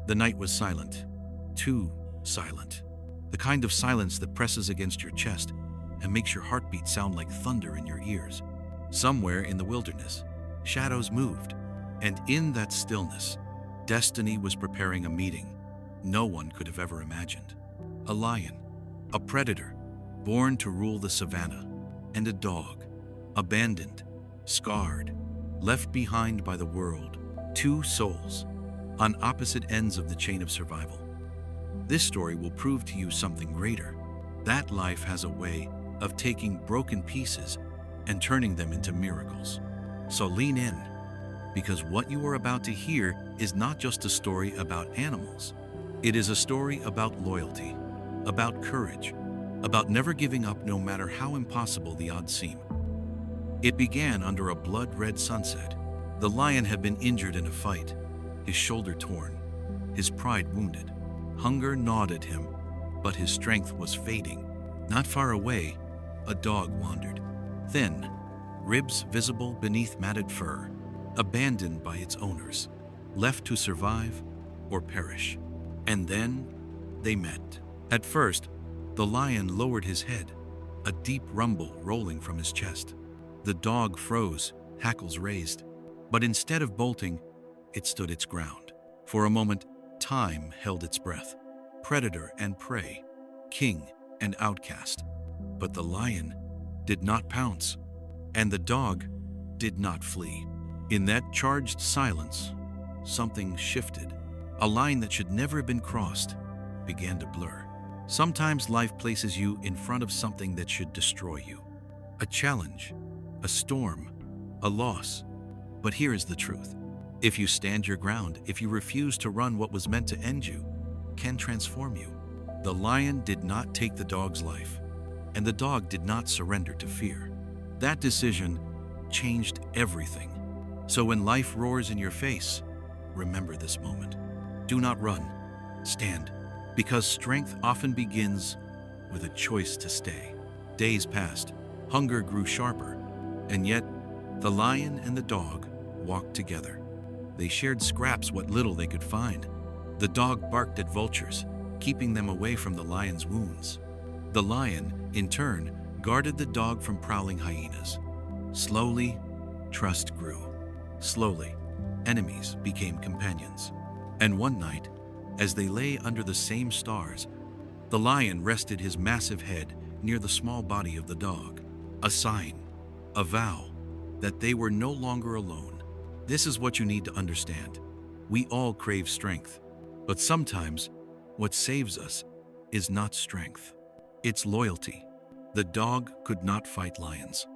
The night was silent, too silent. The kind of silence that presses against your chest and makes your heartbeat sound like thunder in your ears. Somewhere in the wilderness, shadows moved, and in that stillness, destiny was preparing a meeting no one could have ever imagined. A lion, a predator, born to rule the savannah, and a dog, abandoned, scarred, left behind by the world. Two souls, on opposite ends of the chain of survival. This story will prove to you something greater, that life has a way of taking broken pieces and turning them into miracles. So lean in, because what you are about to hear is not just a story about animals. It is a story about loyalty, about courage, about never giving up no matter how impossible the odds seem. It began under a blood-red sunset. The lion had been injured in a fight, his shoulder torn, his pride wounded. Hunger gnawed at him, but his strength was fading. Not far away, a dog wandered, thin, ribs visible beneath matted fur, abandoned by its owners, left to survive or perish. And then they met. At first, the lion lowered his head, a deep rumble rolling from his chest. The dog froze, hackles raised, but instead of bolting, it stood its ground. For a moment, time held its breath, predator and prey, king and outcast. But the lion did not pounce, and the dog did not flee. In that charged silence, something shifted. A line that should never have been crossed began to blur. Sometimes life places you in front of something that should destroy you. A challenge, a storm, a loss. But here is the truth. If you stand your ground, if you refuse to run what was meant to end you, can transform you. The lion did not take the dog's life, and the dog did not surrender to fear. That decision changed everything. So when life roars in your face, remember this moment. Do not run, stand, because strength often begins with a choice to stay. Days passed, hunger grew sharper, and yet the lion and the dog walked together. They shared scraps, what little they could find. The dog barked at vultures, keeping them away from the lion's wounds. The lion, in turn, guarded the dog from prowling hyenas. Slowly, trust grew. Slowly, enemies became companions. And one night, as they lay under the same stars, the lion rested his massive head near the small body of the dog. A sign, a vow, that they were no longer alone. This is what you need to understand. We all crave strength, but sometimes what saves us is not strength. It's loyalty. The dog could not fight lions.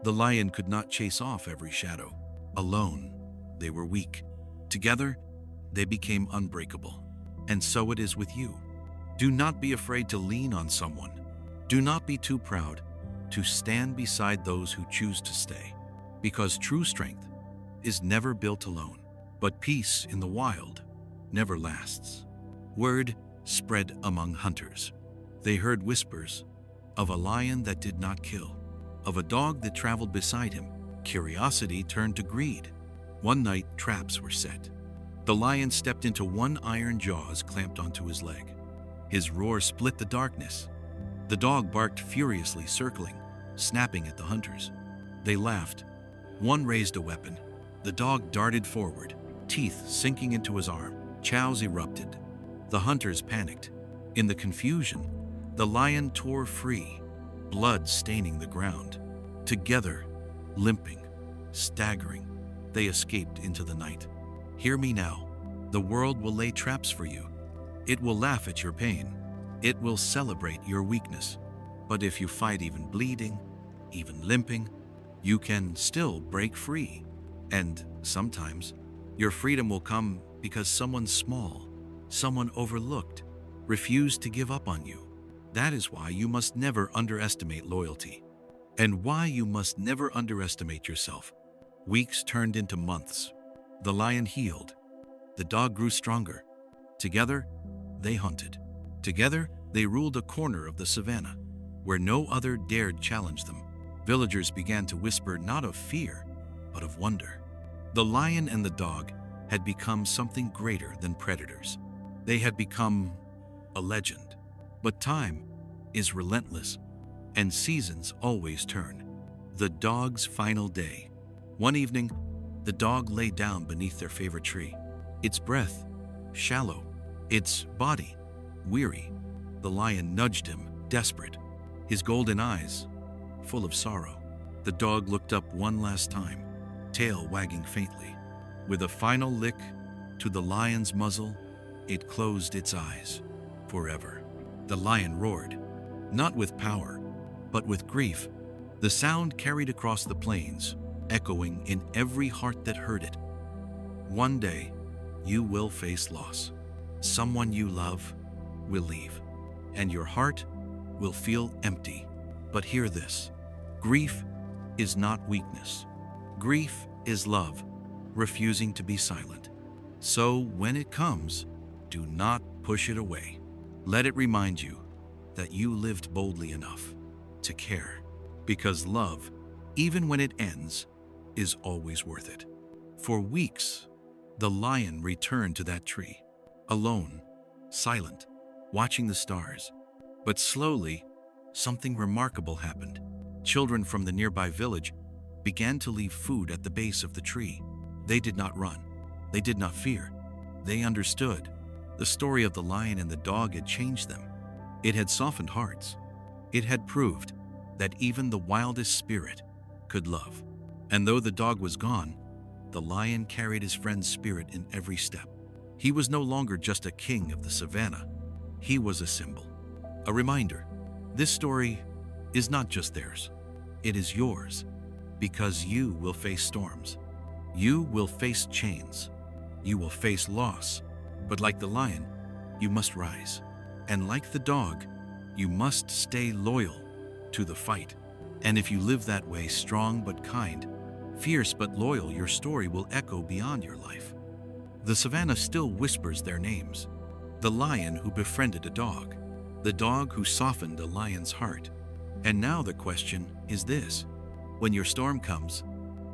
The lion could not chase off every shadow. Alone, they were weak. Together, they became unbreakable. And so it is with you. Do not be afraid to lean on someone. Do not be too proud to stand beside those who choose to stay. Because true strength is never built alone, but peace in the wild never lasts. Word spread among hunters. They heard whispers of a lion that did not kill, of a dog that traveled beside him. Curiosity turned to greed. One night, traps were set. The lion stepped into one iron jaws clamped onto his leg. His roar split the darkness. The dog barked furiously, circling, snapping at the hunters. They laughed. One raised a weapon. The dog darted forward, teeth sinking into his arm. Chows erupted. The hunters panicked. In the confusion, the lion tore free, blood staining the ground. Together, limping, staggering, they escaped into the night. Hear me now. The world will lay traps for you. It will laugh at your pain. It will celebrate your weakness. But if you fight even bleeding, even limping, you can still break free. And sometimes, your freedom will come because someone small, someone overlooked, refused to give up on you. That is why you must never underestimate loyalty, and why you must never underestimate yourself. Weeks turned into months. The lion healed. The dog grew stronger. Together, they hunted. Together, they ruled a corner of the savannah, where no other dared challenge them. Villagers began to whisper not of fear, but of wonder. The lion and the dog had become something greater than predators. They had become a legend. But time is relentless, and seasons always turn. The dog's final day. One evening, the dog lay down beneath their favorite tree. Its breath shallow, its body weary. The lion nudged him, desperate, his golden eyes full of sorrow. The dog looked up one last time, tail wagging faintly. With a final lick to the lion's muzzle, it closed its eyes forever. The lion roared, not with power, but with grief. The sound carried across the plains, echoing in every heart that heard it. One day, you will face loss. Someone you love will leave, and your heart will feel empty. But hear this: grief is not weakness. Grief is love, refusing to be silent. So when it comes, do not push it away. Let it remind you that you lived boldly enough to care, because love, even when it ends, is always worth it. For weeks, the lion returned to that tree, alone, silent, watching the stars. But slowly, something remarkable happened. Children from the nearby village began to leave food at the base of the tree. They did not run. They did not fear. They understood. The story of the lion and the dog had changed them. It had softened hearts. It had proved that even the wildest spirit could love. And though the dog was gone, the lion carried his friend's spirit in every step. He was no longer just a king of the savannah. He was a symbol, a reminder. This story is not just theirs. It is yours, because you will face storms. You will face chains. You will face loss. But like the lion, you must rise. And like the dog, you must stay loyal to the fight. And if you live that way, strong but kind, fierce but loyal, your story will echo beyond your life. The savannah still whispers their names. The lion who befriended a dog. The dog who softened a lion's heart. And now the question is this: when your storm comes,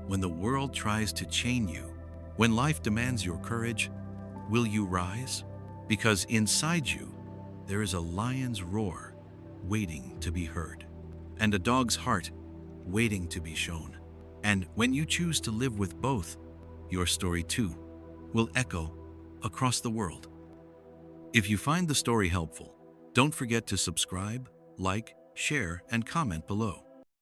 when the world tries to chain you, when life demands your courage, will you rise? Because inside you, there is a lion's roar waiting to be heard, and a dog's heart waiting to be shown. And when you choose to live with both, your story too will echo across the world. If you find the story helpful, don't forget to subscribe, like, share, and comment below.